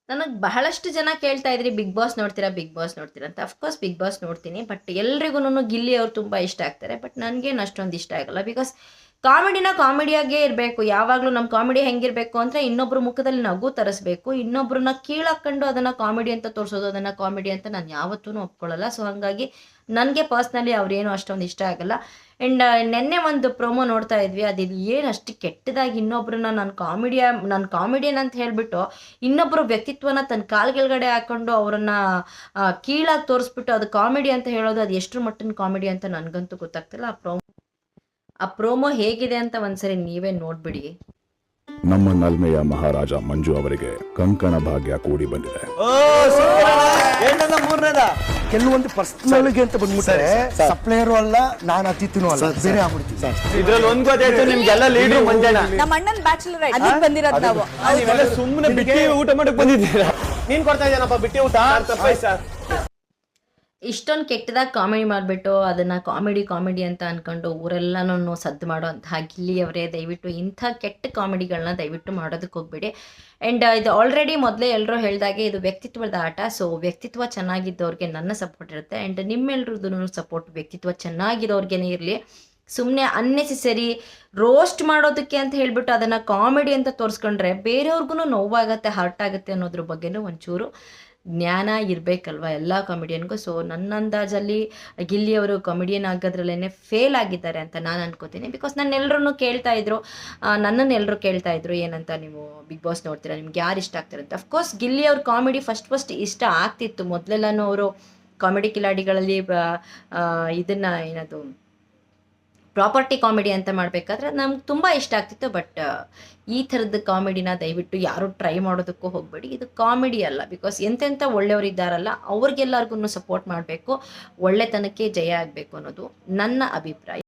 ನನಗೆ ಬಹಳಷ್ಟು ಜನ ಕೇಳ್ತಾ ಇದ್ರಿ ಬಿಗ್ ಬಾಸ್ ನೋಡ್ತೀರಾ ಬಿಗ್ ಬಾಸ್ ನೋಡ್ತೀರಾ ಅಂತ. ಅಫ್ಕೋರ್ಸ್ ಬಿಗ್ ಬಾಸ್ ನೋಡ್ತೀನಿ, ಬಟ್ ಎಲ್ರಿಗೂ ಗಿಲ್ಲಿ ಅವ್ರು ತುಂಬ ಇಷ್ಟ ಆಗ್ತಾರೆ. ಬಟ್ ನನಗೇನು ಅಷ್ಟೊಂದು ಇಷ್ಟ ಆಗಲ್ಲ. ಬಿಕಾಸ್ ಕಾಮಿಡಿನ ಕಾಮಿಡಿಯಾಗೇ ಇರಬೇಕು. ಯಾವಾಗಲೂ ನಮ್ಮ ಕಾಮಿಡಿ ಹೆಂಗಿರಬೇಕು ಅಂದರೆ ಇನ್ನೊಬ್ಬರ ಮುಖದಲ್ಲಿ ನಗು ತರಿಸ್ಬೇಕು. ಇನ್ನೊಬ್ಬರನ್ನ ಕೀಳಾಕೊಂಡು ಅದನ್ನು ಕಾಮಿಡಿ ಅಂತ ತೋರಿಸೋದು, ಅದನ್ನು ಕಾಮಿಡಿ ಅಂತ ನಾನು ಯಾವತ್ತೂ ಒಪ್ಕೊಳ್ಳಲ್ಲ. ಸೊ ಹಾಗಾಗಿ ನನಗೆ ಪರ್ಸ್ನಲಿ ಅವ್ರೇನು ಅಷ್ಟೊಂದು ಇಷ್ಟ ಆಗಲ್ಲ. ಆ್ಯಂಡ್ ನೆನ್ನೆ ಒಂದು ಪ್ರೋಮೋ ನೋಡ್ತಾ ಇದ್ವಿ. ಅದು ಏನು ಅಷ್ಟು ಕೆಟ್ಟದಾಗಿ ಇನ್ನೊಬ್ರನ್ನ ನಾನು ಕಾಮಿಡಿಯನ್ ಅಂತ ಹೇಳಿಬಿಟ್ಟು ಇನ್ನೊಬ್ಬರ ವ್ಯಕ್ತಿತ್ವನ ತನ್ನ ಕಾಲು ಕೆಳಗಡೆ ಹಾಕ್ಕೊಂಡು ಅವರನ್ನು ಕೀಳಾಗಿ ತೋರಿಸ್ಬಿಟ್ಟು ಅದು ಕಾಮಿಡಿ ಅಂತ ಹೇಳೋದು, ಅದು ಎಷ್ಟರ ಮಟ್ಟಿನ ಕಾಮಿಡಿ ಅಂತ ನನಗಂತೂ ಗೊತ್ತಾಗ್ತಿಲ್ಲ. ಆ ಪ್ರೋಮೋ ಹೇಗಿದೆ ಅಂತ ಒಂದ್ಸರಿ ನೀವೇ ನೋಡ್ಬಿಡಿ. ನಮ್ಮ ನಲ್ಮೆಯ ಮಹಾರಾಜ ಮಂಜು ಅವರಿಗೆ ಕಂಕಣ ಭಾಗ್ಯ ಕೂಡಿ ಬಂದಿದೆ. ಕೆಲವೊಂದು ಪರ್ಸನಲ್ಗೆ ಅಂತ ಬಂದ್ಬಿಟ್ರೆ ಸಪ್ಲೈಯರು ಅಲ್ಲ, ನಾನು ಅತಿಥಿನೂ ಅಲ್ಲ, ಬೇರೆ ಆಗ್ಬಿಡ್ತೀವಿ. ಇದ್ರಲ್ಲಿ ಒಂದ್ ಗೊತ್ತಾಯ್ತು, ನಿಮ್ಗೆಲ್ಲ ಲೀಡ್ರು ಮಂಜಣ್ಣ. ನಮ್ಮ ಅಣ್ಣನ್ ಬ್ಯಾಚುಲರ್ ಅದಕ್ಕೆ ಬಂದಿರೋದು ನಾವು. ನೀವೆಲ್ಲ ಸುಮ್ಮನೆ ಬಿಟ್ಟಿ ಊಟ ಮಾಡಕ್ ಬಂದಿದ್ದೀರಾ. ನೀನ್ ಕೊಡ್ತಾ ಇದ್ದೇನಪ್ಪ ಬಿಟ್ಟಿ ಊಟ? ಸರ್ ಇಷ್ಟೊಂದು ಕೆಟ್ಟದಾಗಿ ಕಾಮಿಡಿ ಮಾಡಿಬಿಟ್ಟು ಅದನ್ನು ಕಾಮಿಡಿ ಅಂತ ಅಂದ್ಕೊಂಡು ಊರೆಲ್ಲನೂ ಸದ್ದು ಮಾಡೋ ಅಂತಹ ಗಿಲ್ಲಿಯವರೇ ದಯವಿಟ್ಟು ಇಂಥ ಕೆಟ್ಟ ಕಾಮಿಡಿಗಳನ್ನ ದಯವಿಟ್ಟು ಮಾಡೋದಕ್ಕೆ ಹೋಗ್ಬೇಡಿ. ಆ್ಯಂಡ್ ಇದು ಆಲ್ರೆಡಿ ಮೊದಲೇ ಎಲ್ಲರೂ ಹೇಳಿದಾಗೆ ಇದು ವ್ಯಕ್ತಿತ್ವದ ಆಟ. ಸೊ ವ್ಯಕ್ತಿತ್ವ ಚೆನ್ನಾಗಿದ್ದವ್ರಿಗೆ ನನ್ನ ಸಪೋರ್ಟ್ ಇರುತ್ತೆ. ಆ್ಯಂಡ್ ನಿಮ್ಮೆಲ್ರದ್ದು ಸಪೋರ್ಟ್ ವ್ಯಕ್ತಿತ್ವ ಚೆನ್ನಾಗಿರೋರ್ಗೇ ಇರಲಿ. ಸುಮ್ಮನೆ ಅನ್ನೆಸೆಸರಿ ರೋಸ್ಟ್ ಮಾಡೋದಕ್ಕೆ ಅಂತ ಹೇಳಿಬಿಟ್ಟು ಅದನ್ನು ಕಾಮಿಡಿ ಅಂತ ತೋರಿಸ್ಕೊಂಡ್ರೆ ಬೇರೆಯವ್ರಿಗೂ ನೋವಾಗುತ್ತೆ, ಹರ್ಟ್ ಆಗುತ್ತೆ ಅನ್ನೋದ್ರ ಬಗ್ಗೆನೂ ಒಂಚೂರು ಜ್ಞಾನ ಇರಬೇಕಲ್ವ ಎಲ್ಲ ಕಾಮಿಡಿಯನ್ಗೂ. ಸೊ ನನ್ನ ಅಂದಾಜಲ್ಲಿ ಗಿಲ್ಲಿಯವರು ಕಾಮಿಡಿಯನ್ ಆಗೋದ್ರಲ್ಲೇ ಫೇಲ್ ಆಗಿದ್ದಾರೆ ಅಂತ ನಾನು ಅನ್ಕೋತೀನಿ. ಬಿಕಾಸ್ ನನ್ನೆಲ್ಲರೂ ಕೇಳ್ತಾಯಿದ್ರು, ನನ್ನನ್ನೆಲ್ಲರೂ ಕೇಳ್ತಾಯಿದ್ರು ಏನಂತ ನೀವು ಬಿಗ್ ಬಾಸ್ ನೋಡ್ತೀರಾ, ನಿಮ್ಗೆ ಯಾರು ಇಷ್ಟ ಆಗ್ತಾರೆ ಅಂತ. ಅಫ್ಕೋರ್ಸ್ ಗಿಲ್ಲಿಯವ್ರ ಕಾಮಿಡಿ ಫಸ್ಟ್ ಇಷ್ಟ ಆಗ್ತಿತ್ತು. ಮೊದಲೆಲ್ಲನೂ ಅವರು ಕಾಮಿಡಿ ಕಿಲಾಡಿಗಳಲ್ಲಿ ಇದನ್ನು ಏನದು ಪ್ರಾಪರ್ಟಿ ಕಾಮಿಡಿ ಅಂತ ಮಾಡಬೇಕಾದ್ರೆ ನಮ್ಗೆ ತುಂಬ ಇಷ್ಟ ಆಗ್ತಿತ್ತು. ಬಟ್ ಈ ಥರದ ಕಾಮಿಡಿನ ದಯವಿಟ್ಟು ಯಾರೂ ಟ್ರೈ ಮಾಡೋದಕ್ಕೂ ಹೋಗಬೇಡಿ. ಇದು ಕಾಮಿಡಿ ಅಲ್ಲ. ಬಿಕಾಸ್ ಎಂತೆಂಥ ಒಳ್ಳೆಯವರು ಇದ್ದಾರಲ್ಲ ಅವ್ರಿಗೆಲ್ಲರಿಗೂ ಸಪೋರ್ಟ್ ಮಾಡಬೇಕು, ಒಳ್ಳೆತನಕ್ಕೆ ಜಯ ಆಗಬೇಕು ಅನ್ನೋದು ನನ್ನ ಅಭಿಪ್ರಾಯ.